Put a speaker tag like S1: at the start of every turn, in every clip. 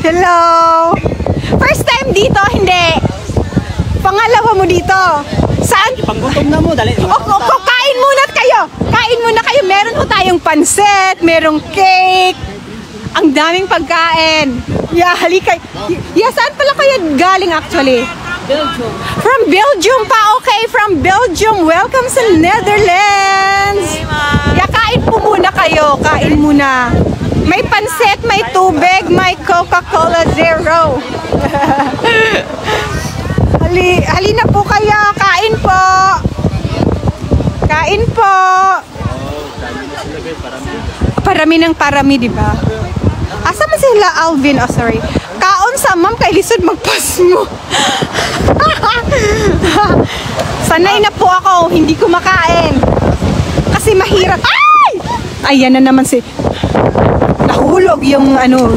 S1: Hello! First time dito, hindi. Pangalawa mo dito. Saan?
S2: Panggutom na mo, dali.
S1: Kain muna kayo. Kain muna kayo. Meron po tayong pansit, merong cake. Ang daming pagkain. Yeah, halika. Yeah, saan pala kayo galing actually?
S2: Belgium.
S1: From Belgium pa, okay. From Belgium. Welcome sa Netherlands. Yeah, kain po muna kayo. Kain muna. May pansit, may tubig, may Coca-Cola Zero. Halina po kayo. Kain po. Kain po. Parami ng parami, di ba? Asa man sila, Alvin? Oh, sorry. Kaon sa ma'am kay lisod magpas mo. Sanay na po ako, hindi ko makain. Kasi mahirap. Ay! Ayan na naman si... Nahulog yung ano...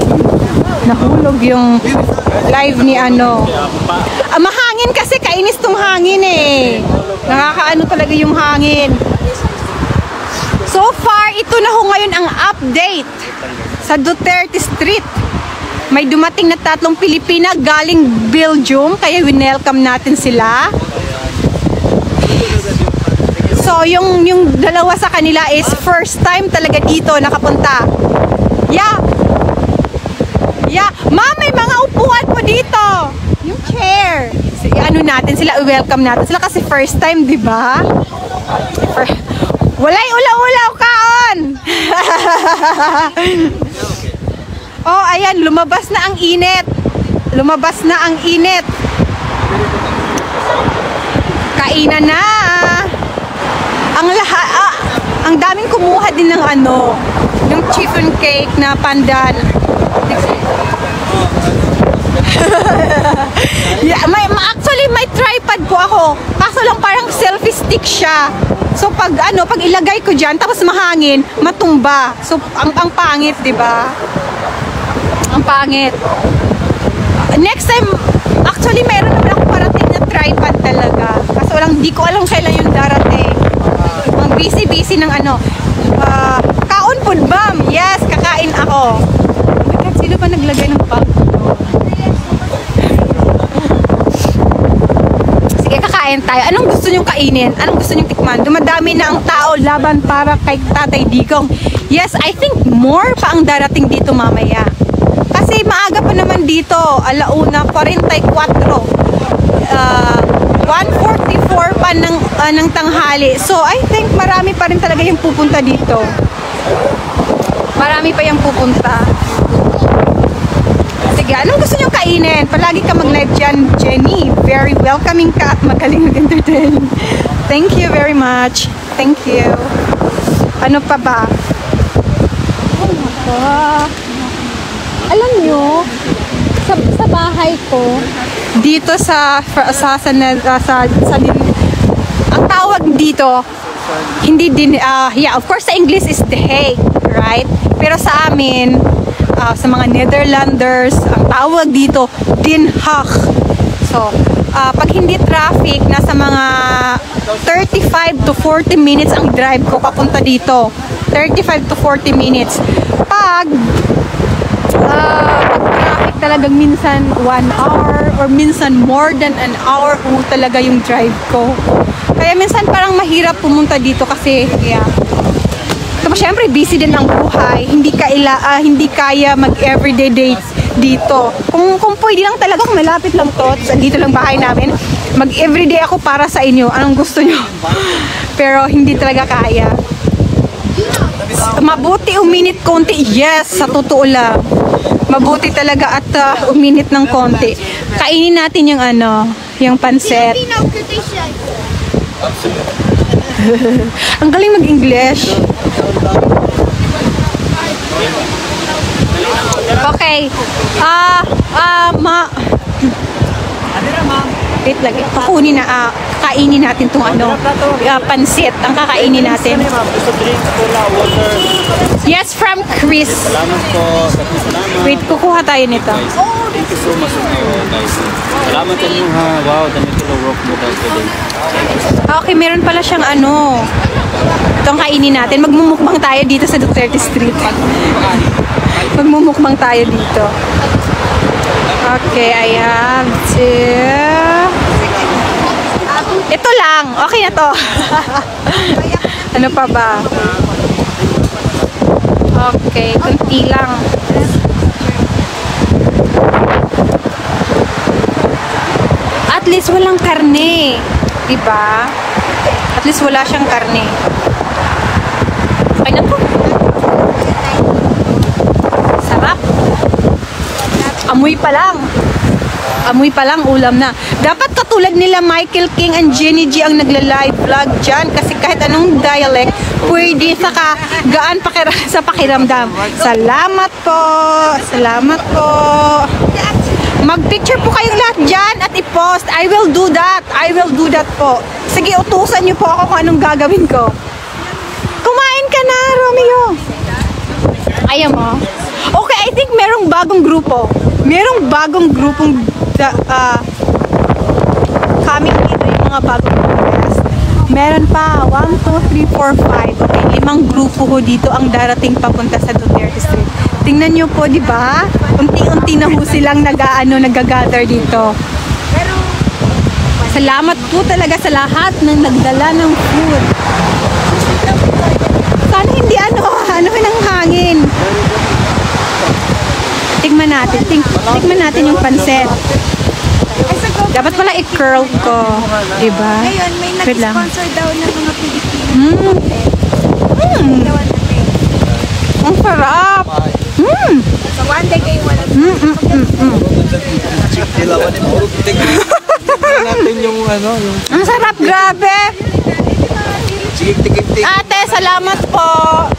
S1: Nahulog yung live ni ano. Mahangin kasi, kainis tong hangin eh. Nakakaano talaga yung hangin. So far, ito na ho ngayon ang update sa Duterte Street. May dumating na 3 Pilipina galing Belgium, kaya winelcome natin sila. So, yung dalawa sa kanila is first time talaga dito nakapunta. Yeah. Yeah. Ma'am, may mga upuan po dito. Yung chair. Ano natin sila, welcome natin sila kasi first time, di ba? Walay ulaw-ulaw kaon. Oh, ayan, lumabas na ang init. Lumabas na ang init. Kainan na. Ang daming kumuha din ng ano, ng chicken cake na pandan. Yeah, actually may tripod po ako. Kaso lang parang selfie stick siya. So pag ilagay ko diyan tapos mahangin, matumba. So ang pangit, 'di ba? Ang pangit. Next time, actually meron naman ako parating na tripod talaga. Kaso lang di ko alam kailan yung darating. Ang busy ng ano. Kaon po, bam. Yes, kakain ako. Oh my God, sino ba naglagay ng bag? Sige, kakain tayo. Anong gusto nyong kainin? Anong gusto nyong tikman? Dumadami na ang tao laban para kay Tatay Digong. Yes, I think more pa ang darating dito mamaya. Kasi maaga pa naman dito, 1:44. 1:44 pa ng tanghali. So, I think marami pa rin talaga yung pupunta dito. Marami pa yung pupunta. Sige, anong gusto nyo kainin? Palagi ka mag-live dyan, Jenny. Very welcoming ka at magaling mag-entertain. Thank you very much. Thank you. Ano pa ba? Alam nyo, sa bahay ko, dito ang tawag dito, hindi din, yeah, of course sa English is The Hague, right? Pero sa amin, sa mga Netherlanders, ang tawag dito, Den Haag. So, pag hindi traffic, nasa mga 35 to 40 minutes ang drive ko papunta dito. 35 to 40 minutes. Pag traffic talagang minsan 1 hour or minsan more than an hour kung talaga yung drive ko. Kaya minsan parang mahirap pumunta dito kasi yeah. Tapos syempre busy din ang buhay. Hindi kaya mag-everyday dates dito. Kung pwede lang talaga, kung malapit lang to, dito lang bahay namin, mag-everyday ako para sa inyo. Anong gusto nyo? Pero hindi talaga kaya. Mabuti uminit konti. Yes, sa totoo lang. Mabuti talaga at uminit ng konti. Kainin natin yung yung pansit. Ang galing mag-English. Okay. Wait lagi. Kakunin na, kainin natin tong pansit. Ang kakainin natin. Yes, from Chris.
S2: Salamat po.
S1: Wait, kukuha tayo nito.
S2: Thank you so much, guys. Salamat sa inyo ha. Wow, dami ko work mo daw today.
S1: Okay, meron pala siyang Itong kainin natin. Magmumukbang tayo dito sa Duterte Street. Magmumukbang tayo dito. Okay, I have to... Ito lang. Okay na to. Ano pa ba? Okay, kunti lang. At least walang karne. Diba? At least wala siyang karne. Okay na to. Sarap. Amoy pa lang. Amoy pa lang, ulam na. Dapat katulad nila Michael King and Jenny G ang nagla-live vlog dyan. Kasi kahit anong dialect, pwede sa gaan sa pakiramdam. Salamat po. Salamat po. Mag-picture po kayong lahat dyan at i-post. I will do that. I will do that po. Sige, utusan niyo po ako kung anong gagawin ko. Kumain ka na, Romeo. Ayaw mo? Okay, I think merong bagong grupo. Merong bagong grupong coming dito yung mga bagong guest. Meron pa. 1, 2, 3, 4, 5. Okay, 5 grupo ho dito ang darating papunta sa Duterte Street. Tingnan nyo po, di ba? Unti-unti na ho silang nag-gather dito. Salamat po talaga sa lahat ng nagdala ng food. Sana hindi anuhin ang hangin. Tignan natin yung pansit. Dapat pala i-curl ko. Diba?
S3: Ngayon, may
S1: Wait lang.
S3: nag-sponsor daw ng mga Pilipino.
S1: Ang sarap.
S3: So, one day kayo wala.
S2: natin yung ano, yung
S1: Ang sarap, grabe.
S2: tikip-tikip.
S1: Ate, salamat po.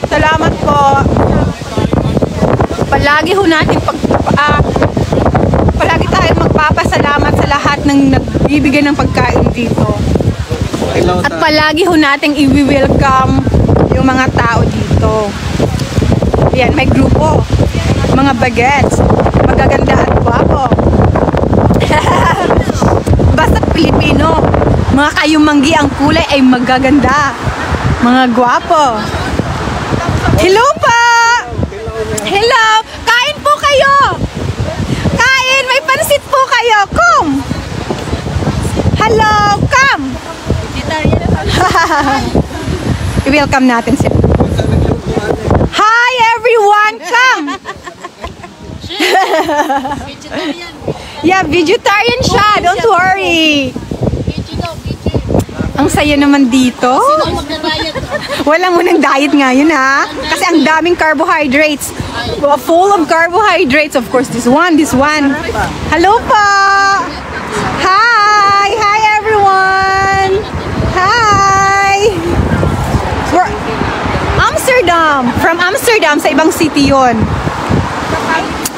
S1: Salamat po. Palagi ho natin palagi tayong magpapasalamat sa lahat ng nagbibigay ng pagkain dito. At palagi ho nating i-welcome yung mga tao dito. Yan, may grupo. Mga bagets. Magaganda at gwapo. Basta't Pilipino. Mga kayumanggi ang kulay ay magaganda. Mga gwapo. Hello pa! Hello! Kain po kayo! Kain! May pansit po kayo! Come! Hello! Come! I-welcome natin siya. Hi everyone! Come! Yeah, vegetarian siya. Don't worry. Ang saya naman dito. Walang munang diet ngayon ha. Kasi ang daming carbohydrates. Full of carbohydrates. Of course, this one. Hello po! Hi! Hi everyone! Hi! We're Amsterdam. From Amsterdam, sa ibang city yon.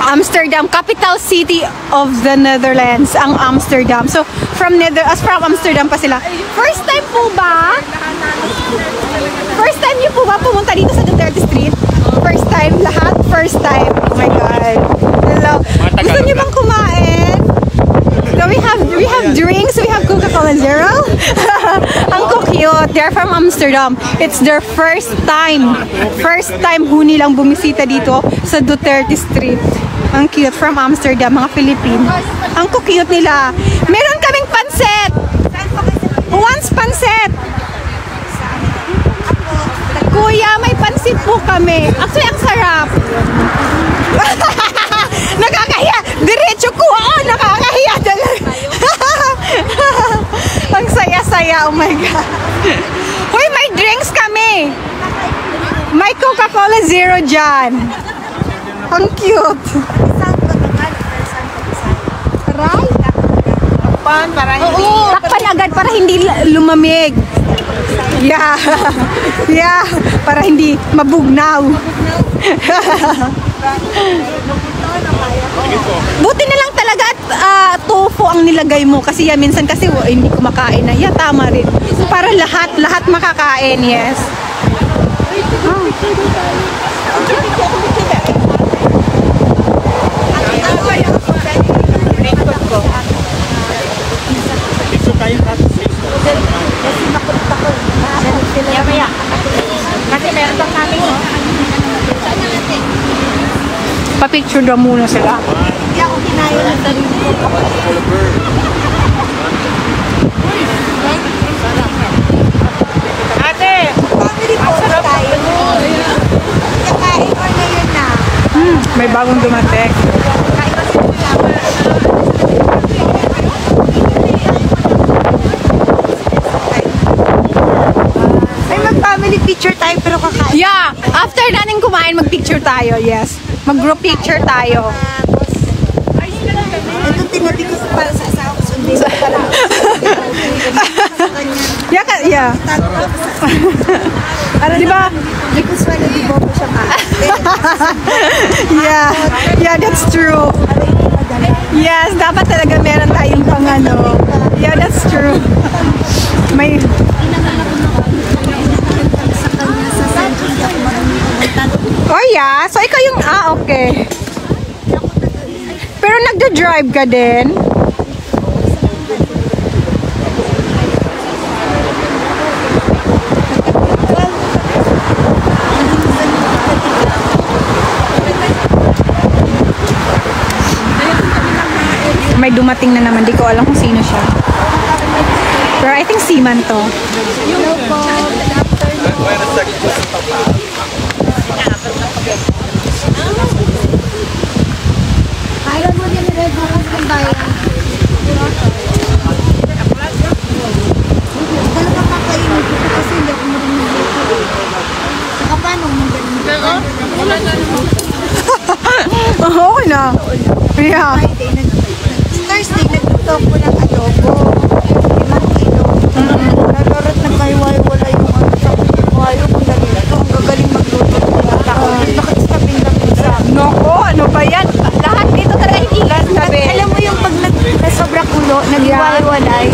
S1: Amsterdam, capital city of the Netherlands, ang Amsterdam. So, from Amsterdam pa sila. First time po ba? First time niyo po ba pumunta dito sa Duterte Street? First time lahat? First time. Oh my God. Hello. Gusto niyo bang kumain? So we have drinks. We have Coca-Cola Zero. Ang cute. They're from Amsterdam. It's their first time. First time ho nilang bumisita dito sa Duterte Street. Ang cute. From Amsterdam, mga Filipino. Ang cute nila. Meron kaming pansit. Who wants pansit? Kuya, may pansit po kami. Actually, ang sarap. Nakakahiya. Diretso ko. Oh, nakakahiya talaga. Ang saya-saya. Oh my God. Uy, may drinks kami. May Coca-Cola Zero dyan. Ang cute. Aray?
S3: Takpan para hindi.
S1: Takpan agad para hindi lumamig. Yeah. Yeah. Para hindi mabugnaw. Buti na lang talaga at tofu ang nilagay mo. Kasi yan, minsan kasi hindi kumakain na. Yeah, tama rin. Para lahat makakain. Yes.
S3: Kasi meron bang kami, no?
S1: Magpipicture daw muna sila.
S3: Hindi ako kinaya ng sarili ko.
S1: Ate!
S3: Family photo tayo. Kakain ko na yun na.
S1: May bagong dumating.
S3: Kain ko sila. Ay, mag-family picture tayo pero kakain.
S1: Yeah! After natin kumain, mag-picture tayo. Yes. Mag-group picture tayo.
S3: Ito tinabi ko para sa asawa ko. Sundin ko pala. Sa kanya.
S1: Yeah. Di ba?
S3: Because wala di bobo siya
S1: Yeah, that's true. Yes, dapat talaga meron tayong pang ano. Yeah, that's true. May...
S3: sa kanya sa Sancho. Hindi ako marunong pumunta.
S1: Oh yeah? So ikaw yung... okay. Pero nagda-drive ka din? May dumating na naman. Di ko alam kung sino siya. Pero I think seaman to.
S3: Ayaw mo din rin bukas ng bayan. Dala ka kakainin ko kasi hindi ako marunong dito. Saka paano mo galing?
S1: Okay na. Yeah.
S3: Thursday, nagtutok ko ng adobo. 5 kilo. Nagkaroon nagkahiwa-hiwala yung ano. Sabi ko, ayaw ko na dito. Ang gagaling magluto ko na tao. Bakit sabing-labing sa akin?
S1: Noko, ano ba yan? Lahat dito talaga hindi lahat-labi.
S3: Alam mo yung pag na sobra kulo, naghiwa-hiwalay.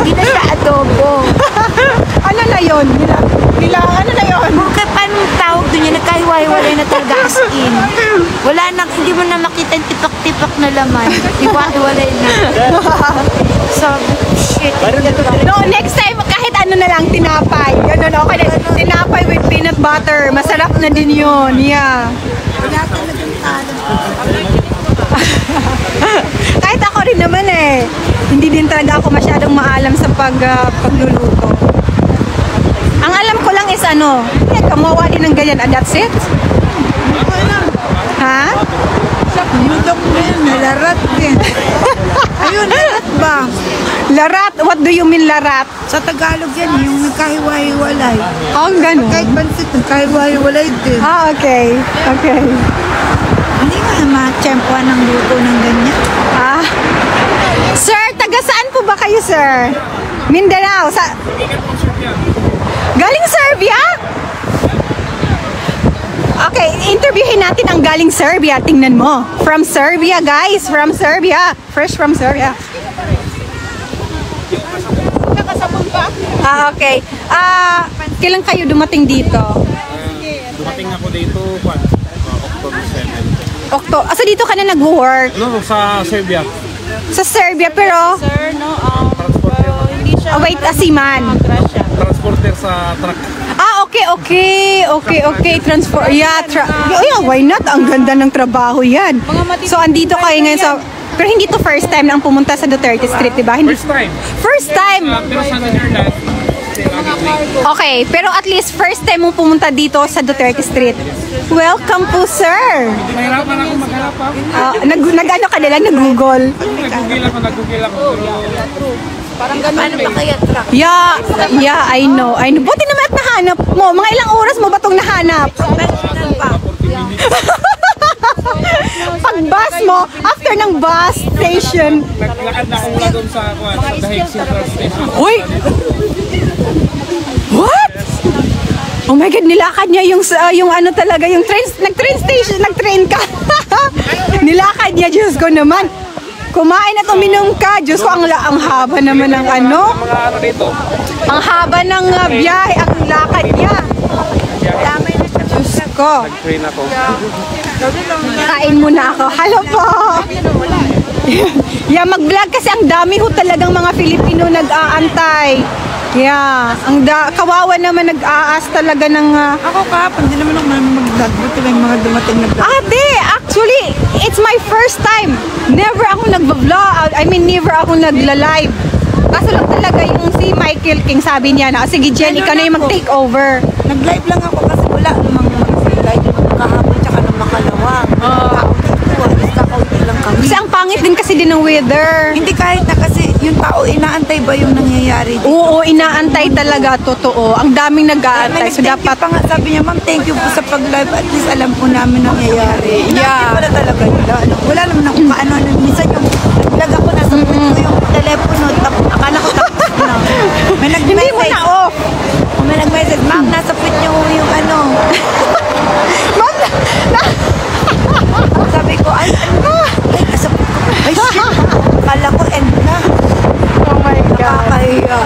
S3: Hindi na siya adobo.
S1: Ano na yun? Ano na yun?
S3: Kaya paano tawag doon yun? Nagkahiwa-hiwalay na talaga as in. Wala na, hindi mo na makita yung tipak-tipak na laman. Hiwa-hiwalay na. So, shit.
S1: No, next time, kahit ano na lang, tinapay. Ganun, okay na. Tinapay with peanut butter. Masarap na din yun. Yeah.
S3: Wala talagang talo.
S1: Kahit ako rin naman eh. Hindi din talaga ako masyadong maalam sa pagluluto. Ang alam ko lang is ano, kamawa din ng ganyan. And that's it? Ha?
S3: Yudok mo yun, larat din. Ayun, larat ba?
S1: Larat? What do you mean larat?
S3: Sa Tagalog yan, yung nagkahiwa-hiwalay.
S1: Oh, ganun.
S3: Kahit pansit, nagkahiwa-hiwalay din.
S1: Okay. Okay.
S3: Hindi nga ma-tsempuan ng luto ng ganyan.
S1: Sir, taga saan po ba kayo, sir? Mindanao. Galing Serbia? Okay, interviewin natin ang galing Serbia. Tingnan mo. From Serbia, guys. From Serbia. Fresh from Serbia. Okay. Kailan kayo dumating dito?
S2: Dumating ako dito, October 7.
S1: So dito ka na nag-work?
S2: No, sa Serbia.
S1: Sa Serbia, pero...
S4: Sir, no, hindi siya
S1: wait, asiman.
S2: Transporter sa truck.
S1: Okay. Transport. Yeah, why not? Ang ganda ng trabaho yan. So, andito kayo ngayon sa... Pero hindi to first time na ang pumunta sa Duterte Street, di ba? Hindi.
S2: First time.
S1: First time!
S2: Pero sa Netherlands,
S1: Okay, pero at least first time mong pumunta dito sa Duterte Street. Welcome po, sir!
S2: nahirapan ako maghanap pa.
S1: Nag-ano ka na lang, nag-google?
S2: Nag-google ako.
S4: parang ganun. Ano ba kaya truck?
S1: Yeah, I know. Buti naman at nahanap mo. Mga ilang oras mo ba itong nahanap? Pag bus mo, after ng bus station.
S2: Naglakad na ako mula doon sa Dahig Central Station.
S1: Uy! What? Oh my God, nilakad niya yung ano talaga, yung nag-train station, nag-train ka. Nilakad niya, Diyos ko naman. Kumain at uminom ka, Diyos ko, ang haba naman ng ano.
S2: Mga ano dito.
S1: Ang haba ng biyahe, ang lakad niya. Diyos ko.
S2: Nag-train ako.
S1: Kain muna ako. Hello po. Yeah, mag-vlog kasi ang dami ho talagang mga Filipino nag-aantay. Yeah, kawawa naman nag-aas talaga ng
S3: Ako kahapon, hindi naman ako mag-vlog. Buti lang yung mga dumating na vlog.
S1: Ate, actually, it's my first time. Never ako nag-vlog. I mean, never ako nagla-live. Kaso lang talaga yung si Michael King sabi niya na, sige Jen, ikaw na yung mag-take over.
S3: Nag-live lang ako kasi wala namang mag-live. Kahapon tsaka nung makalawa. Kaunti lang kami.
S1: Kasi ang pangit din kasi din ng weather.
S3: Hindi kahit na kasi yung tao, inaantay ba yung nangyayari dito?
S1: Oo, inaantay talaga, totoo. Ang daming nag-aantay. So, dapat...
S3: pa nga, sabi niya, ma'am, thank you po sa pag-live. At least alam po namin nangyayari.
S1: Yeah.
S3: Wala talaga nila. Wala naman ako paano. Minsan yung nag-vlog ako, nasa ko yung telepono. Akala ko tapos na. May
S1: Hindi mo
S3: nag-message.
S1: na off.
S3: May nag-message, ma'am, nasa put niyo yung ano.
S1: Ma'am,
S3: Sabi ko, ay, nasa put ko. Ay, shit. Akala ko, end na.
S1: oh my God.
S3: Kakahiya.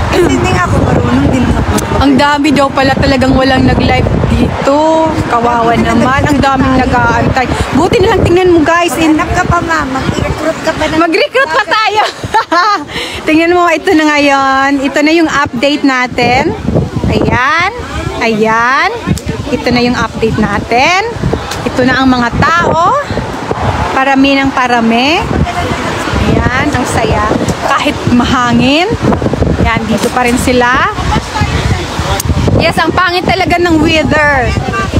S3: Kasi hindi nga ako marunong din sa
S1: Ang dami daw pala talagang walang nag-live dito. Kawawa naman. Ang daming nag-aantay. Buti na lang tingnan mo guys.
S3: Hanap ka pa, ma'am. Mag-recruit ka pa na.
S1: Mag-recruit pa tayo. Tingnan mo, ito na ngayon. Ito na yung update natin. Ayan. Ayan. Ito na yung update natin. Ito na ang mga tao. Parami ng parami. Ayan, ang saya. Kahit mahangin. Ayan, dito pa rin sila. Yes, ang pangit talaga ng weather.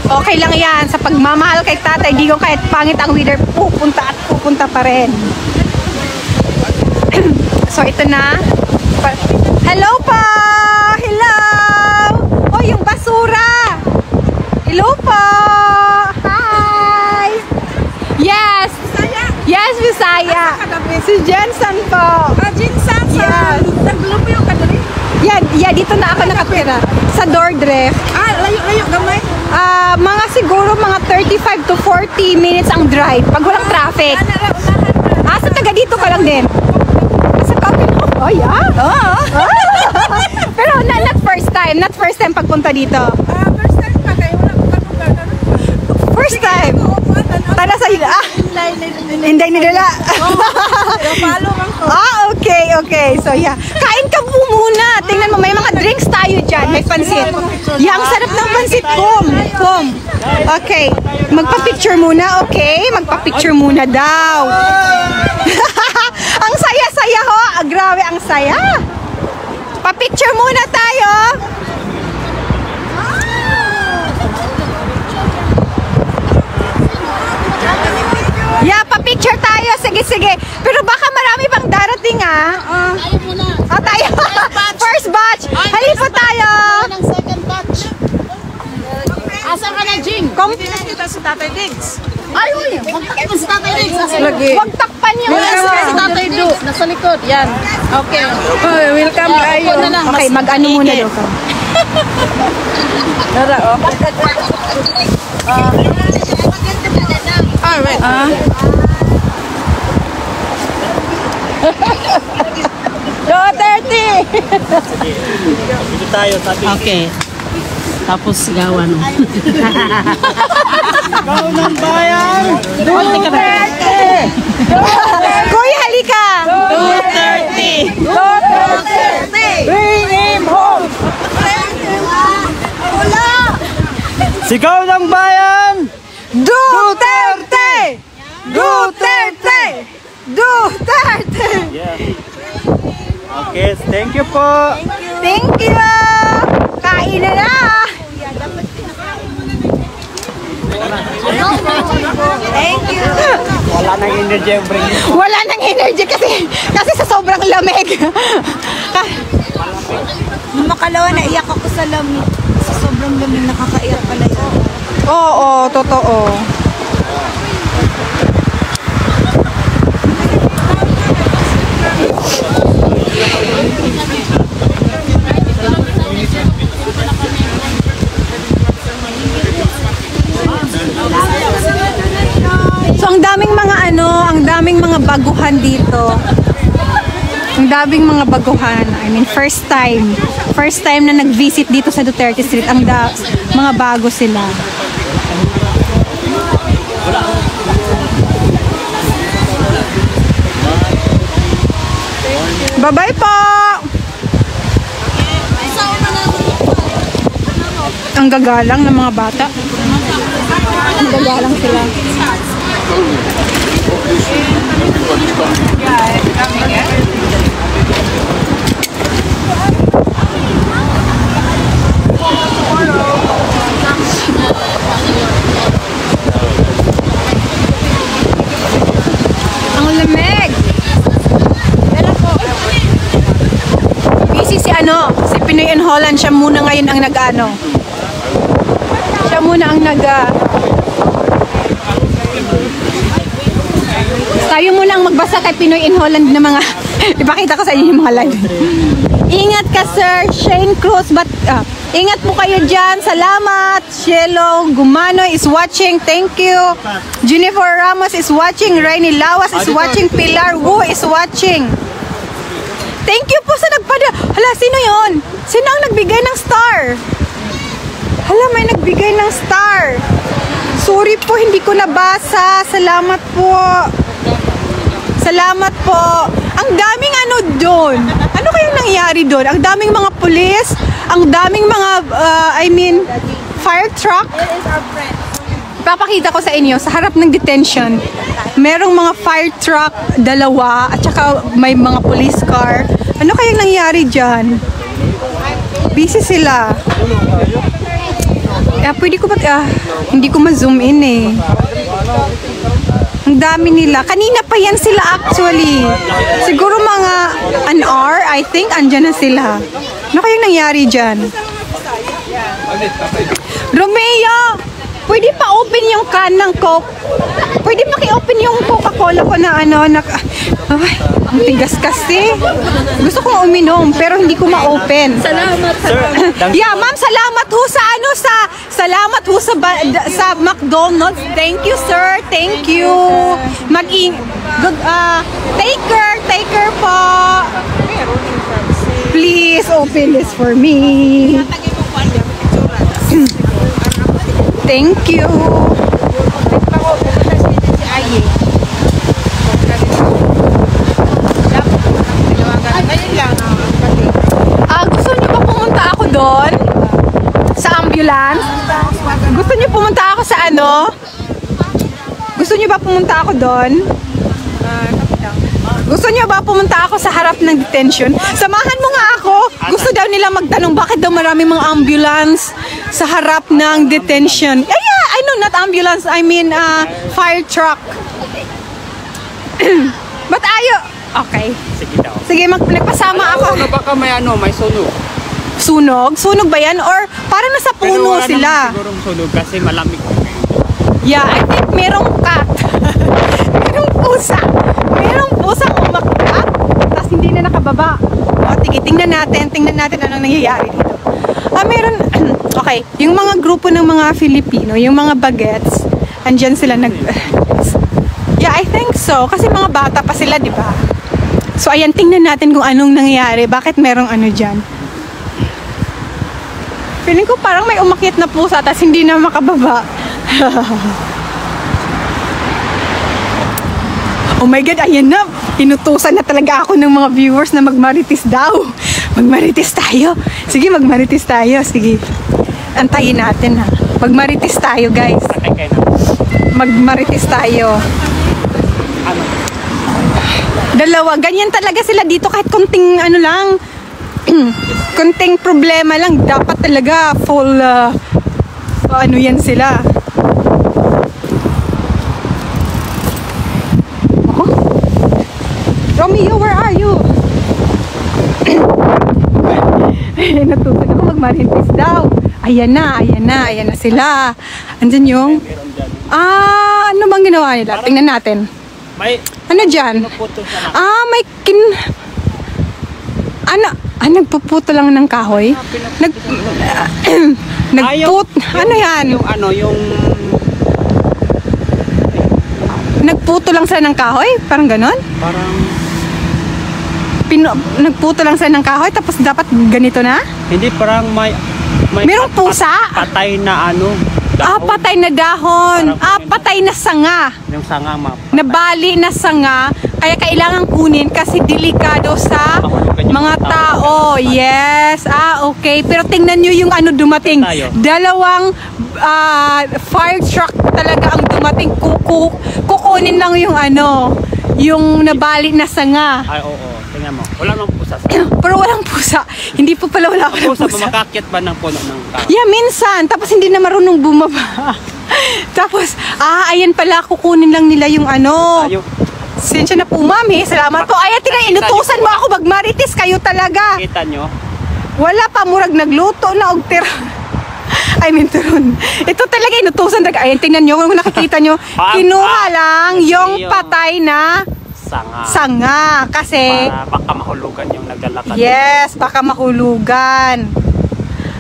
S1: Okay lang yan. Sa pagmamahal kay tatay, di ko kahit pangit ang weather, pupunta at pupunta pa rin. So, ito na. Hello pa! Hello! Oh, yung basura! Hello po! Hi! Yes! Yes, Bisaya! Si Jensen po!
S4: Jinsan sa
S1: Yes!
S4: naglupo yung kadali.
S1: Yeah, dito na ako nakatira. Sa Dordrecht.
S4: Layo gamay.
S1: Mga siguro mga 35 to 40 minutes ang drive. Pag walang traffic. Sa taga dito ka lang din. Sa Coffee. Oh, yeah? Oo. Pero not first time. Not first time pagpunta dito.
S4: First time pa kayo wala ko
S1: First time. Para sa hindi nila.
S4: Follow man ko.
S1: Okay. So, yeah. Kain ka po muna. Tingnan mo, may mga drinks tayo dyan. May pansit. Yeah, ang sarap ng pansit. Kom. Okay. Magpa-picture muna, okay? Magpa-picture muna daw. Ang saya-saya ho. Grabe, ang saya. Pa-picture muna tayo. Yeah, pa-picture tayo. Sige. Pero baka marami pang darating,
S5: Tayo muna.
S1: Tayo. First batch. Halipo tayo.
S5: Ng second batch. Asa ka na, Jing?
S4: Kita si Tatay Diggs.
S5: Ay, uy! Magtakpan si Tatay Diggs.
S1: Huwag takpan yung
S5: Si Tatay Diggs. Nasa likod. Yan. Okay.
S4: Welcome kayo.
S5: Upo na lang.
S1: Okay, mag-ano muna daw ka.
S4: Alright.
S2: Dito tayo, sabi.
S5: Okay. Tapos sigawan.
S2: Ikaw ng bayan!
S1: Kuya, halika!
S4: 2:30.
S1: Bring him home!
S2: Sigaw ng bayan!
S1: Duterte! Duterte! Duterte!
S2: Yeah. Okay, thank you po.
S1: Thank you! Kain na na!
S3: Thank you.
S2: Wala nang energy ang bring.
S1: Wala nang energy kasi sa sobrang lamig.
S3: Nung makalawa, naiyak ako sa lamig. Sa sobrang lamig, nakakaiyak pala yun.
S1: Oo, totoo. So ang daming mga baguhan dito. Ang daming mga baguhan. I mean, first time na nag-visit dito sa Duterte Street. Mga bago sila. Bye-bye po! Ang gagalang ng mga bata. Ang gagalang sila. Ang lamig. Busy si si Pinoy in Holland. Siya muna ngayon ang siya muna ang tayo muna ang magbasa kay Pinoy in Holland na mga ipakita ko sa inyo yung mga live. Ingat ka, Sir Shane Cruz. Ingat po kayo dyan. Salamat. Cielo Gumano is watching. Thank you. Jennifer Ramos is watching. Rainy Lawas is watching. Pilar Wu is watching. Thank you po sa Hala, sino yon? Sino ang nagbigay ng star? Hala, may nagbigay ng star. Sorry po, hindi ko nabasa. Salamat po. Salamat po. Ang daming doon. Ano kayang nangyari doon? Ang daming mga pulis. Ang daming mga, fire truck. Papakita ko sa inyo, sa harap ng detention, merong mga fire truck, 2, at saka may mga police car. Ano kayang nangyari dyan? Busy sila. Pwede ko ba, hindi ko ma-zoom in eh. Ang dami nila. Kanina pa yan sila actually. Siguro mga an hour, I think, andyan na sila. Ano kayang nangyari dyan? Romeo! Pwede pa open yung can ng Coke? Pwede pa-open yung Coca-Cola ko na ay, ang tigas kasi. Gusto kong uminom, pero hindi ko ma-open.
S4: Salamat.
S1: Yeah, ma'am, salamat ho salamat ho sa McDonald's. Thank you, sir. Thank you. Take care po. Please open this for me. Thank you. Gusto niyo ba pumunta ako doon? Sa ambulance? Gusto niyo pumunta ako sa Gusto niyo ba pumunta ako doon? Gusto niyo ba pumunta ako sa harap ng detention? Samahan mo nga ako. Gusto daw nila magtanong bakit daw maraming mga ambulance sa harap ng detention. Yeah, I know, not ambulance. I mean, fire truck. But okay. Sige, nagpasama ako.
S2: Baka may sunog.
S1: Sunog? Sunog ba yan? Or parang nasa puno sila?
S2: Siguro sunog kasi malamig.
S1: Yeah, I think merong cat. Merong pusa. Merong pusang umakyat. Tapos hindi na nakababa. Tingnan natin anong nangyayari dito. Meron, okay, yung mga grupo ng mga Filipino, yung mga bagets, andyan sila yeah, I think so. Kasi mga bata pa sila, di ba? So, ayan, tingnan natin kung anong nangyayari. Bakit merong dyan? Feeling ko parang may umakyat na pusa tapos hindi na makababa. Oh my God, ayan na. Inutusan na talaga ako ng mga viewers na magmarites daw. Magmarites tayo. Sige, magmarites tayo. Sige. Antayin natin ha. Magmarites tayo, guys. Magmarites tayo. Dalawa. Ganyan talaga sila dito kahit konting lang. Konting problema lang. Dapat talaga full yan sila. Romeo, where are you? Natutunan ako magmarintis daw. Ayan na sila. Andyan yung... ano bang ginawa nila? Tingnan natin. Ano dyan? May nagpuputo lang ng kahoy? Ano yan? Nagputo lang sila ng kahoy? Parang ganon? Nagputo lang sila ng kahoy tapos dapat ganito na?
S2: Hindi, parang may
S1: merong pusa?
S2: Patay na dahon.
S1: Patay na dahon. Patay na sanga.
S2: Yung sanga,
S1: Nabali na sanga. Kaya kailangan kunin kasi delikado sa
S2: Mahulugan yung
S1: mga tao. Yes. Okay. Pero tingnan nyo yung ano dumating.
S2: Tayo.
S1: Dalawang fire truck talaga ang dumating. Kukunin lang yung ano, yung nabali na sanga.
S2: Ay, oo. Tingnan mo. Wala nang pusa sa
S1: Pero walang pusa. Hindi po pala wala akong
S2: pusa.
S1: pusa.
S2: Makakyat ba ng puno ng tao?
S1: Yeah, minsan. Tapos hindi na marunong bumaba. Tapos, ayan pala, kukunin lang nila yung ano.
S2: Tayo.
S1: Sensya na po, mami. Salamat po. Ay, tingnan, inutusan mo ako magmarites. Kayo talaga.
S2: Kita nyo?
S1: Wala pa, murag nagluto na og tira. I mean, turon. Ito talaga inutusan talaga. Ayan, tingnan nyo. Kung nakikita nyo, kinuha lang yung patay na sanga. Kasi,
S2: Baka mahulugan yung naglalakad.
S1: yes, baka mahulugan.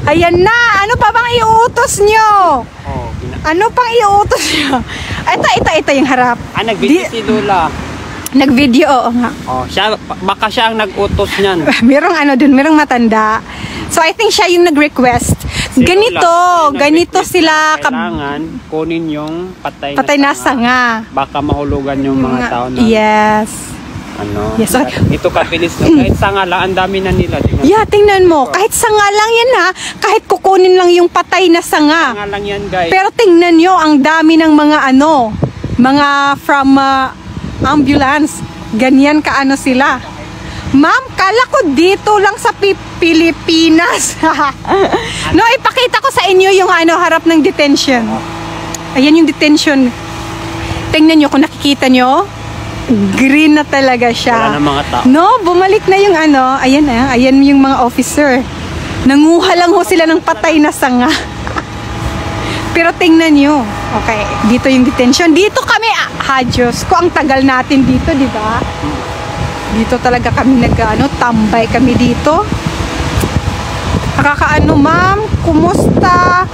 S1: Ayan na. Ano pa bang iuutos nyo?
S2: Oh,
S1: Ano pang iuutos nyo? Ito yung harap.
S2: nag-video si Lola.
S1: Nag-video, oo nga.
S2: Oh, baka siya ang nag-utos niyan.
S1: Merong ano dun, merong matanda. So I think siya yung nag-request.
S2: Si
S1: Ganito,
S2: Lola,
S1: ganito
S2: nag-request
S1: sila
S2: na kailangan kunin yung patay,
S1: patay na sanga.
S2: Baka mahulugan yung mga tao na
S1: Yes.
S2: ano.
S1: Yes, okay.
S2: Ito kabilis na kahit sanga lang, ang dami na nila. Tingnan.
S1: Yeah, tingnan mo. Kahit sanga lang yan ha. Kahit kukunin lang yung patay na sanga.
S2: Sanga lang yan, guys.
S1: Pero tingnan nyo, ang dami ng mga ano, mga from ambulance. Ganyan kaano sila. Ma'am, kala ko dito lang sa Pilipinas. No, ipakita ko sa inyo yung ano, harap ng detention. Ayan yung detention. Tingnan nyo, kung nakikita nyo, green na talaga siya.
S2: Wala na mga tao.
S1: No, bumalik na yung ano, ayan yung mga officer. Nanguha lang ho sila ng patay na sanga. Pero tingnan nyo, okay, dito yung detention. Dito kami, Diyos ko, ang tagal natin dito, di ba? Dito talaga kami tambay kami dito. Nakakaano, ma'am, kumusta?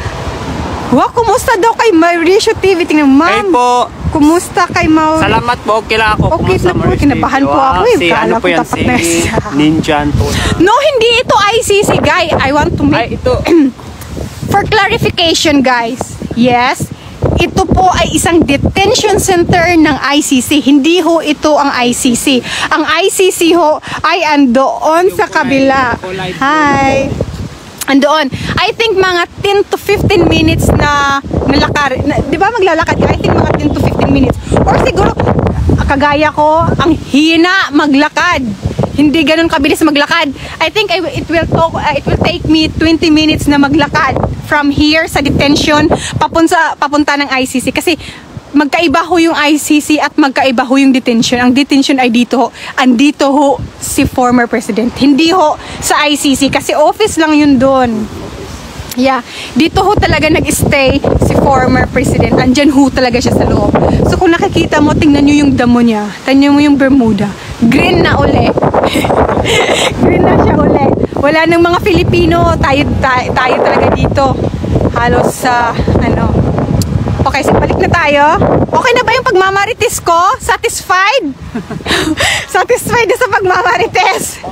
S1: Wow, kumusta daw kay Mauricio TV? Tingnan,
S2: Ay
S1: ma'am.
S2: po.
S1: Kumusta kay Mauricio?
S2: Salamat po. Okay lang ako.
S1: Okay na po, kinabahan po ako eh.
S2: Si
S1: Kala
S2: ano
S1: ko
S2: po yan,
S1: tapat
S2: si
S1: na siya.
S2: Ninjan po.
S1: No, hindi ito ICC, guy. I want to make
S2: Ay, ito.
S1: for clarification, guys. Yes, ito po ay isang detention center ng ICC. Hindi ho ito ang ICC. Ang ICC ho ay andoon sa kabila. Hi. Andoon. I think mga 10 to 15 minutes na nalakar. Di ba maglalakad ka? I think mga 10 to 15 minutes. Or siguro, kagaya ko, ang hina maglakad. Hindi ganun kabilis maglakad. I think it will take me 20 minutes na maglakad from here sa detention papunta ng ICC kasi magkaiba ho yung ICC at magkaiba ho yung detention. Ang detention ay dito ho. Andito ho si former president. Hindi ho sa ICC kasi office lang yun doon. Yeah, dito ho talaga nag-stay si former president. Andyan ho talaga siya sa loob. So kung nakikita mo, tingnan nyo yung damo niya. Tingnan mo yung Bermuda. Green na uli. Green na siya uli. Wala nang mga Filipino. Tayo talaga dito. Halos sa Okay, so balik na tayo. Okay na ba yung pagmamarites ko? Satisfied? Satisfied na sa pagmamarites.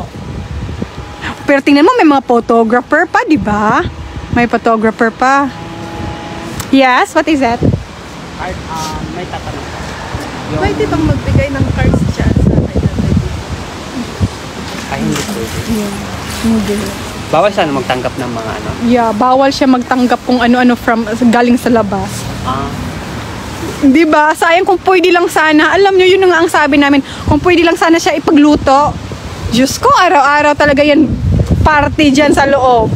S1: Pero tingnan mo, may mga photographer pa, di ba? May photographer pa. Yes, what is that?
S2: May tatanong.
S4: Pwede bang magbigay ng cards dyan sa
S2: Ay, hindi pwede. Bawal sana magtanggap ng mga ano.
S1: Yeah, bawal siya magtanggap kung ano-ano galing sa labas. Di ba? Sayang kung pwede lang sana. Alam nyo, yun nga ang sabi namin. Kung pwede lang sana siya ipagluto. Diyos ko, araw-araw talaga yan party dyan sa loob.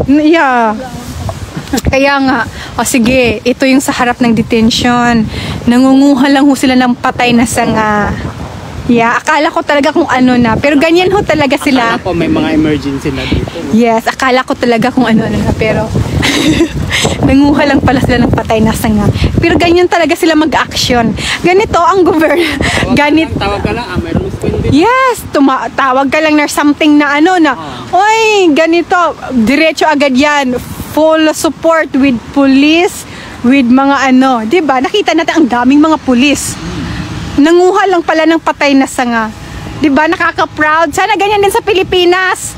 S1: Yeah. Kaya nga, sige, ito yung sa harap ng detention. Nangunguha lang ho sila ng patay na sanga. Yeah, akala ko talaga kung ano na. Pero ganyan ho talaga sila.
S2: Akala ko may mga emergency na dito.
S1: Yes, akala ko talaga kung ano na. Pero nanguha lang pala sila ng patay na sanga. Pero ganyan talaga sila mag-action. Ganito ang
S2: Tawag ka lang, mayroon suspended.
S1: Yes, tawag ka lang na something na oy, ganito, diretso agad yan. Full support with police, with mga diba? Nakita natin ang daming mga pulis. Nanguha lang pala ng patay na sanga. Diba? Nakaka-proud. Sana ganyan din sa Pilipinas.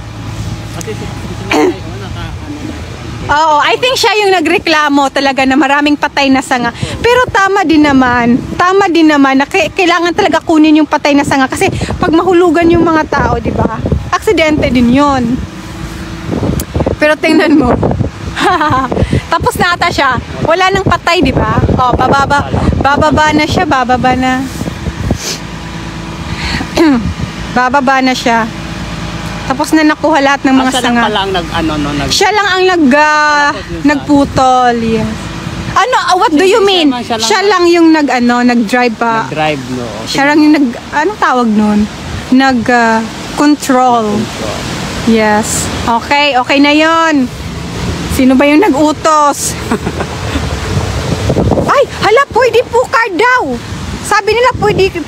S2: Kasi
S1: Oo, I think siya yung nagreklamo talaga na maraming patay na sanga. Pero tama din naman na kailangan talaga kunin yung patay na sanga kasi pag mahulugan yung mga tao, di ba? Aksidente din yon. Pero tingnan mo. Tapos na ata siya. Wala nang patay, di ba? Oh, bababa na siya, bababa na. Bababa na siya. Tapos na nakuha lahat ng mga
S2: Asa lang
S1: sanga.
S2: pala ang
S1: Siya lang ang nagputol. Yes. Ano, what do you mean? Siya lang yung nag-drive pa.
S2: nag-drive, no?
S1: Siya lang yung anong tawag nun? Control. Yes. Okay na yon. Sino ba yung nag-utos? Ay, hala, pwede po card daw. Sabi nila,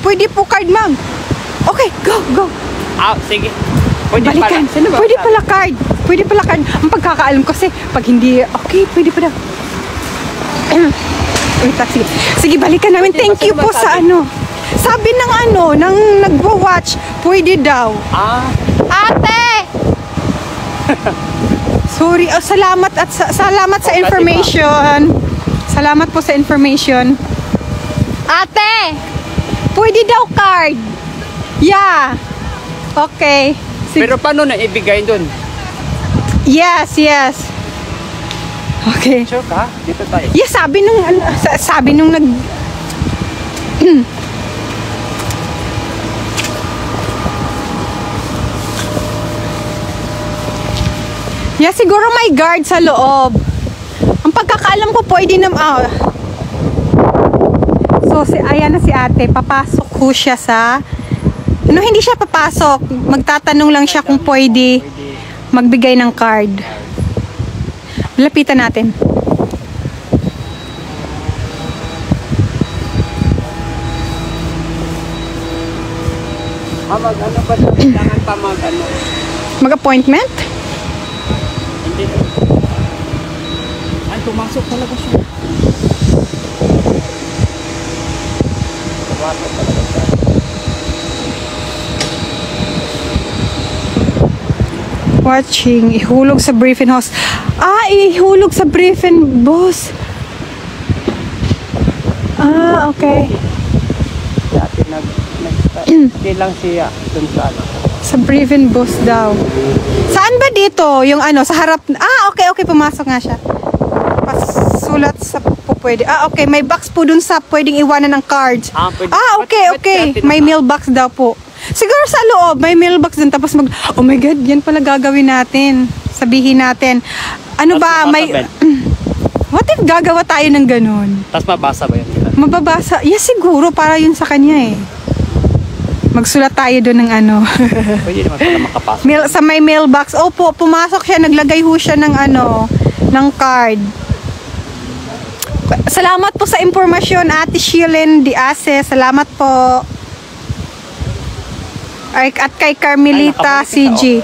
S1: pwede po card, ma'am. Okay, go.
S2: Ah, sige. Pwede
S1: Balikan. Pwede pala card. Ang pagkakaalam ko kasi pag hindi, okay, pwede pala. Wait, sige, balikan namin. Thank you po sa Sabi ng nagwa-watch, pwede daw.
S2: Ah,
S1: Ate! Sorry, salamat sa information. Salamat po sa information. Ate! Pwede daw card. Yeah. Okay.
S2: pero paano na ibigay doon?
S1: Yes. Okay.
S2: Sure ka? Dito tayo.
S1: Yes, sabi nung nag Yeah, siguro may guard sa loob. Ang pagkakaalam ko pwede So, ayan na si ate. Papasok ko siya sa... hindi siya papasok. Magtatanong lang siya kung pwede magbigay ng card. Lapitan natin.
S2: Ano ba kailangan pa
S1: Mag-appointment?
S2: Hindi. Ay, pumasok talaga siya. Pumasok talaga siya.
S1: Watching. Ihulog sa briefing house. Ihulog sa briefing boss. Okay.
S2: Dati hindi lang siya dun sa
S1: Sa briefing boss daw. Saan ba dito? Yung sa harap. Okay. Pumasok nga siya. Pasulat sa pwede. Okay. May box po dun sa pwedeng iwanan ng cards.
S2: Pwede.
S1: Okay. May mailbox daw po. Siguro sa loob, may mailbox dun. Tapos oh my God, yan pala gagawin natin. Sabihin natin. What if gagawa tayo ng ganun?
S2: Tapos mabasa ba yun?
S1: Mababasa. Yes, siguro. Para yun sa kanya eh. Magsulat tayo doon ng
S2: Pwede naman pala makapasok.
S1: sa may mailbox. Opo, pumasok siya. Naglagay ho siya ng ng card. Salamat po sa impormasyon, Ate Shilin Diase. Salamat po. At kay Carmelita CG.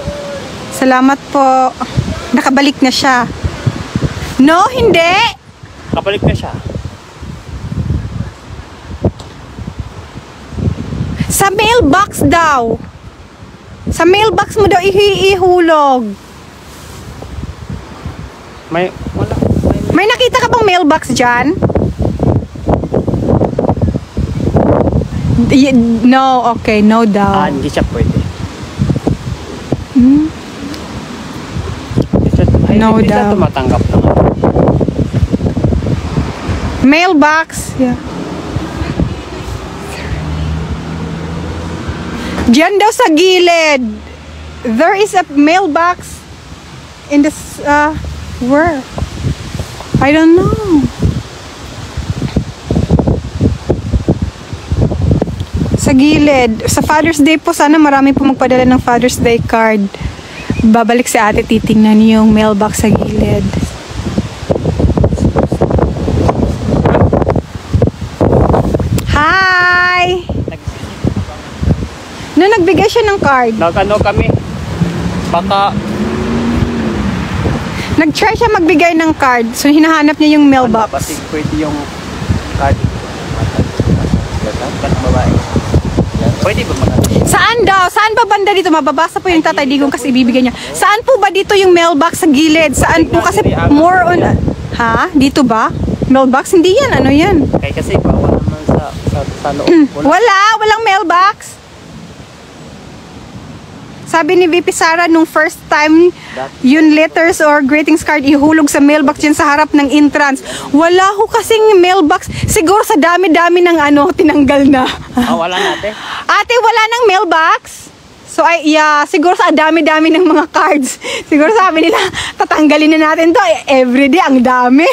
S1: Salamat po. Nakabalik na siya. No, hindi.
S2: Kapalik na siya.
S1: Sa mailbox daw. Sa mailbox mo daw ihulog. May nakita ka bang mailbox dyan? No, okay, no daw.
S2: Hindi siya pwede.
S1: No
S2: Hindi siya
S1: daw.
S2: tumatanggap naman.
S1: Mailbox. Yeah. Diyan daw sa gilid. There is a mailbox in this, where? I don't know. Sa gilid. Sa Father's Day po, sana marami po magpadala ng Father's Day card. Babalik si ate, titingnan yung mailbox sa gilid. Hi! Nagbigay siya ng card.
S2: Kami. Baka
S1: Nag-try siya magbigay ng card. So, hinahanap niya yung mailbox.
S2: pwede yung card. Babae. Pwede ba mag-attach?
S1: Saan daw? Saan ba banda dito? Mababasa po yung Tatay Digong kasi ibibigay niya. Saan po ba dito yung mailbox sa gilid? Saan po kasi more on... Ha? Dito ba? Mailbox? Hindi yan. Ano yan?
S2: Kaya kasi bawal naman sa loob.
S1: Walang mailbox. Sabi ni VP Sara nung first time yung letters or greetings card ihulog sa mailbox dyan sa harap ng entrance. Wala ho kasing mailbox. Siguro sa dami-dami ng tinanggal na.
S2: Wala natin.
S1: Ate, wala nang mailbox? So, siguro sa dami-dami ng mga cards. Siguro sabi nila, tatanggalin na natin to. Everyday, ang dami.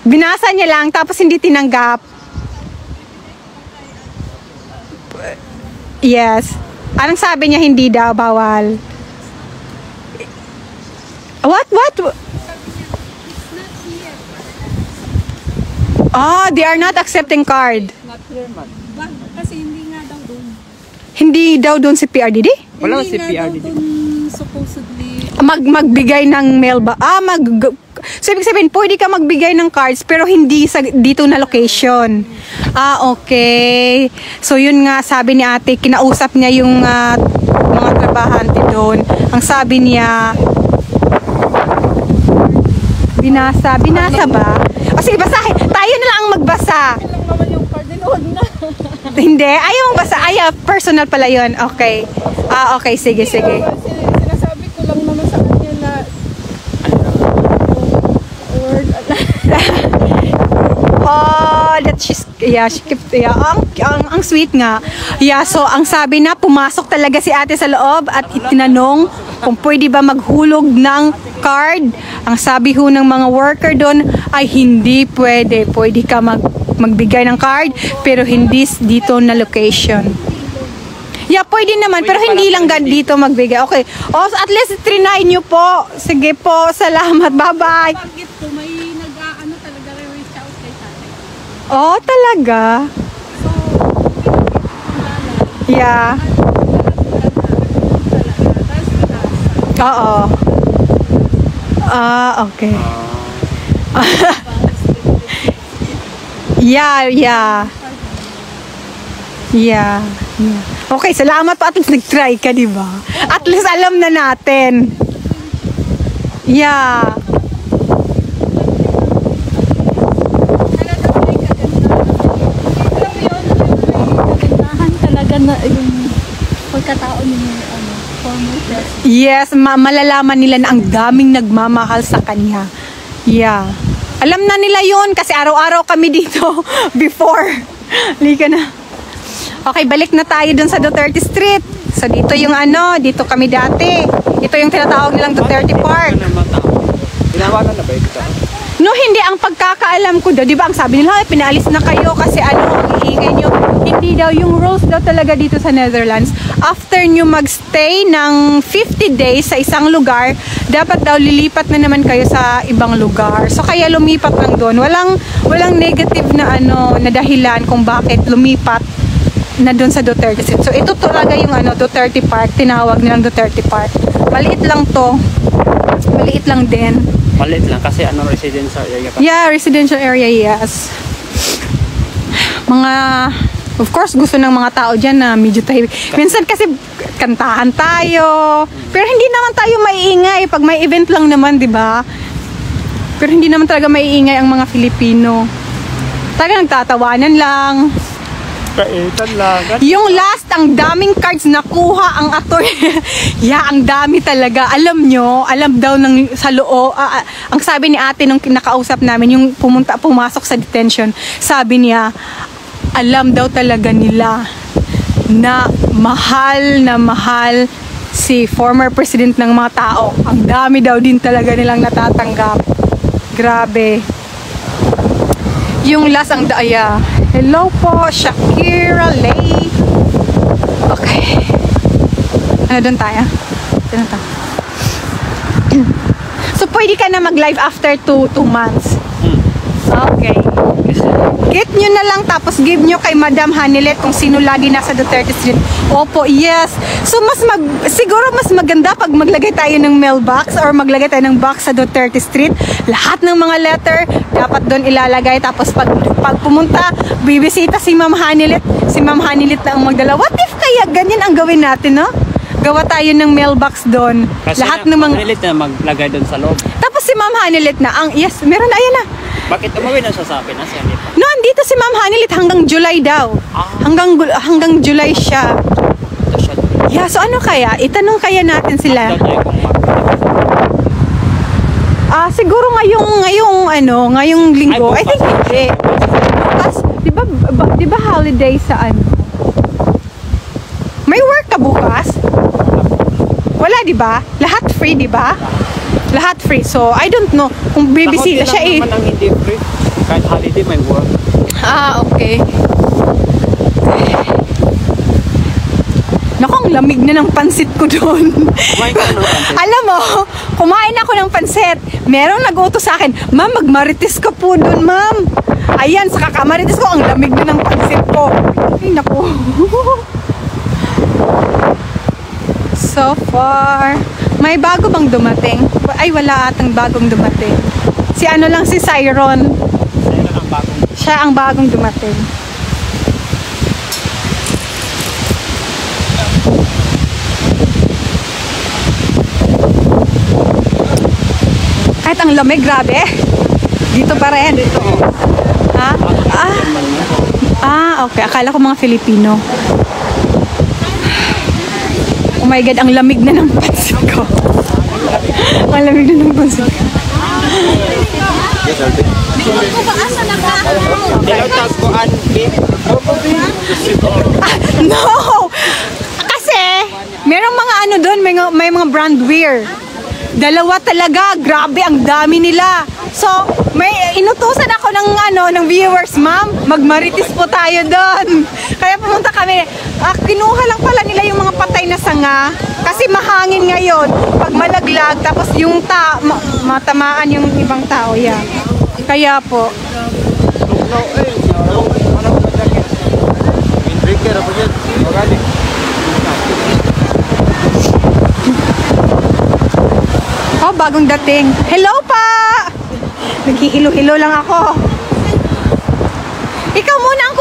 S1: Binasa niya lang, tapos hindi tinanggap. Yes. Anong sabi niya, hindi daw, bawal. What? They are not accepting card.
S5: Kasi hindi nga daw doon.
S1: Hindi daw doon si PRDD?
S2: Wala
S5: Hindi
S2: si
S5: nga
S2: PRD.
S5: daw doon supposedly.
S1: Magbigay ng mail ba? So, ibig sabihin, pwede ka magbigay ng cards pero hindi sa dito na location. Okay. So, yun nga, sabi ni ate, kinausap niya yung mga trabahante doon. Ang sabi niya, binasa ba? O sige, basahin. Tayo na lang ang magbasa.
S5: Lang naman yung card din, huwag na.
S1: Hindi, ayaw mong basa. Personal pala yun. Okay. Okay, sige.
S5: Sinasabi ko lang naman sa kanya na word. She kept, ang sweet nga. Yeah, so ang sabi na, pumasok talaga si ate sa loob at itinanong kung pwede ba maghulog ng card. Ang sabi ho ng mga worker doon ay hindi pwede. Pwede ka magbigay ng card pero hindi dito na location. Yeah, pwede naman, pero hindi lang dito magbigay. Okay. At least trinay nyo po. Sige po, salamat. Bye-bye. Pagit ko, may nag-aano talaga reach out kay tatay.
S1: Oh, talaga? Yeah. Oo. Okay. Yeah. Okay, salamat po at least nag-try ka, di ba? At least alam na natin. Yeah.
S5: Kagandahan talaga na yung pagkatao niya former president.
S1: Yes, malalaman nila na ang daming nagmamahal sa kanya. Yeah. Alam na nila yun kasi araw-araw kami dito before. Lika na. Okay, balik na tayo dun sa Duterte Street. So dito yung dito kami dati. Ito yung tinatawag nilang Duterte Park.
S2: Tinawagan na ba ito?
S1: No, hindi. Ang pagkakaalam ko daw, di ba ang sabi nila, pinaalis na kayo kasi ang iingay nyo. Hindi daw, yung rules daw talaga dito sa Netherlands, after nyo magstay ng 50 days sa isang lugar, dapat daw lilipat na naman kayo sa ibang lugar. So kaya lumipat lang doon. Walang negative na na dahilan kung bakit lumipat na doon sa Duterte Street. So ito talaga yung Duterte Park, tinawag nilang Duterte Park. Maliit lang to. Maliit lang din.
S2: Malit lang kasi residential area pa.
S1: Yeah, residential area, yes. Of course, gusto ng mga tao dyan na medyo tahimik. Minsan kasi kantahan tayo. Pero hindi naman tayo maiingay. Pag may event lang naman, di ba? Pero hindi naman talaga maiingay ang mga Filipino. Talaga nagtatawanan lang.
S2: Kaitan lang.
S1: Yung last, ang daming cards nakuha ang attorney. Yeah, ang dami talaga. Alam nyo, alam daw sa loob. Ang sabi ni ate nung nakausap namin, yung pumasok sa detention, sabi niya, alam daw talaga nila na mahal si former president ng mga tao. Ang dami daw din talaga nilang natatanggap. Grabe. Yung last ang daya. Hello po, Shakira Lay. Okay. Doon tayo. Doon tayo. So, pwede ka na mag-live after 2 months. Okay.
S5: Get nyo na lang tapos give nyo kay Madam Hanilet kung sino lagi nasa Duterte Street. Opo, yes. So siguro mas maganda pag maglagay tayo ng mailbox or maglagay tayo ng box sa Duterte Street. Lahat ng mga letter dapat doon ilalagay. Tapos pag pumunta, bibisita si Ma'am Hanilet. Si Ma'am Hanilet na ang magdala. What if kaya ganyan ang gawin natin, no? Gawa tayo ng mailbox doon.
S2: Kasi
S5: Lahat
S2: na,
S5: ng mga...
S2: Hanilet na maglagay doon sa loob.
S5: Tapos si Ma'am Hanilet na ang... Yes, meron na, ayan na.
S2: Bakit umuwi na siya sa akin? Nasa Hanilet.
S5: No, andito si Ma'am Hanilet hanggang July daw. Hanggang July siya.
S2: Ito siya.
S5: Yeah, so ano kaya? Itanong kaya natin sila.
S2: Ito tayo kung
S5: Siguro ngayong linggo. I think hindi. Tapos, di ba holiday sa ano? May work ka bukas? Wala, di ba? Lahat free, di ba? Lahat free. So, I don't know kung bibisita siya eh.
S2: naman ang hindi free. Kahit holiday may work.
S5: Okay. Naku, ang lamig na ng pansit ko doon.
S2: Kumain ka ng pansit?
S5: Alam mo, kumain ako ng pansit. Merong nag-utos sa akin, Ma'am, magmarites ka po doon, Ma'am. Ayan, sa kakamarites ko, ang lamig na ng pansit ko. Ay, naku. So far, may bago bang dumating? Ay, wala atang bagong dumating. Si ano lang, si Siron.
S2: Sa'yo na ang bagong.
S5: Siya ang bagong dumating. Kahit ang lamig, grabe. Dito pa rin. Ha? Okay. Akala ko mga Filipino. Oh my God, ang lamig na ng pansit ko. Ang lamig na ng pansit ko. No! Kasi, merong mga ano doon, may mga brand wear. Dalawa talaga, grabe, ang dami nila. So, may inutusan ako ng viewers, Ma'am, magmarites po tayo doon. Kaya pumunta kami. Kinuha lang pala nila yung mga patay na sanga kasi mahangin ngayon. Pag malaglag, tapos yung matamaan yung ibang tao, yeah. Kaya po. Oh, bagong dating. Hello pa! Naghihilo-hilo lang ako. Ikaw muna ang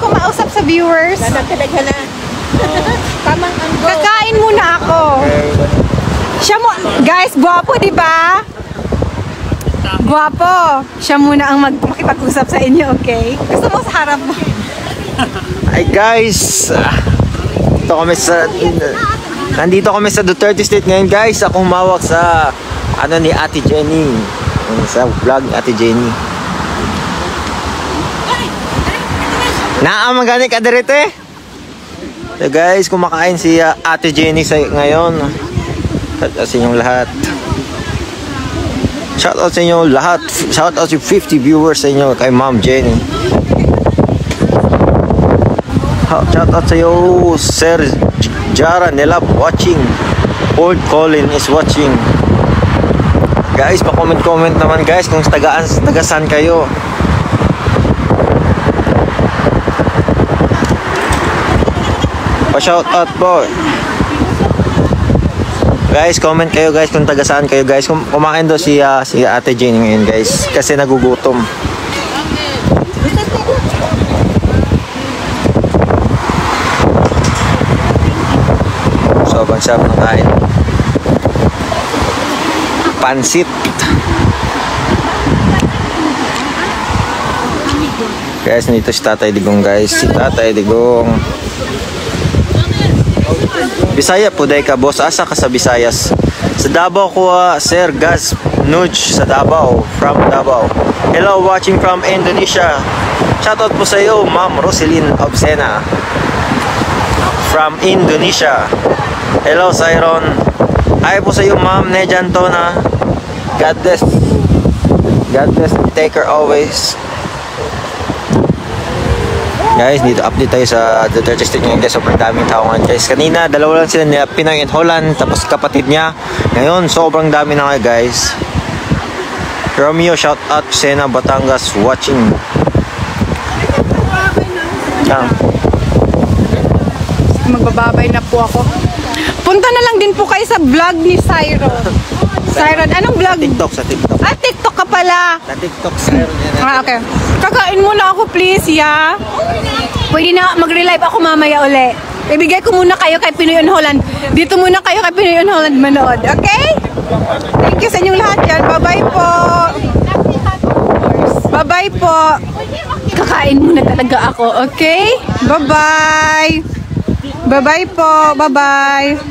S5: kumausap sa viewers.
S3: Talaga na. Tamang ang go.
S5: Kakain muna ako. Siya mo, guys, guwapo, di ba? Guwapo. Siya muna ang makipag-usap sa inyo, okay? Gusto mo sa harap mo?
S6: Hi guys! Nandito kami sa Duterte Street ngayon guys. Ako humawak sa ni Ate Jenny. Sa vlog ni Ate Jenny. Naamagani ka direte? So guys, kumakain si Ate Jenny ngayon. Shout out sa inyong lahat. Shout out sa inyong lahat. Shout out sa 50 viewers sa inyo kay Ma'am Jenny. Shout out sa iyo, Sir Jara Nelab watching. Old Colin is watching. Guys, pa-comment naman guys kung tagasan kayo. Pa-shout out po. Guys, comment kayo guys kung tagasaan kayo guys. Kumain daw si Ate Jane ngayon guys kasi nagugutom. Sobrang sarap ng kain. Pansit. Guys, nandito si Tatay Digong guys. Si Tatay Digong. Bisaya po day ka boss. Asa ka sa Visayas? Sa Davao ko Sir Gaz Nuj sa Davao. From Davao. Hello, watching from Indonesia. Shoutout po sa iyo, Ma'am Roselyn Obsena. From Indonesia. Hello, Siron. Hi po sa iyo, Ma'am Nejantona. God bless. God bless. Take care always. Guys, dito update tayo sa Duterte Street ngayon guys. Sobrang daming tao ngayon guys. Kanina, dalawa lang sila nila, Pinoy and Holland. Tapos kapatid niya. Ngayon, sobrang dami na ngayon guys. Romeo, shout out Sena, Batangas, watching. Yan.
S5: Magbababay na po ako. Punta na lang din po kayo sa vlog ni Cyron. Cyron, anong vlog?
S6: TikTok, sa TikTok.
S5: Ah, TikTok ka pala.
S6: Sa TikTok, sir.
S5: Ah, okay. Kakain muna ako, please, ya. Pwede na mag-relive ako mamaya uli. Ibigay ko muna kayo kay Pinoy on Holland. Dito muna kayo kay Pinoy on Holland manood. Okay? Thank you sa inyong lahat yan. Bye-bye po. Bye-bye po. Kakain muna talaga ako, okay? Bye-bye. Bye-bye po. Bye-bye.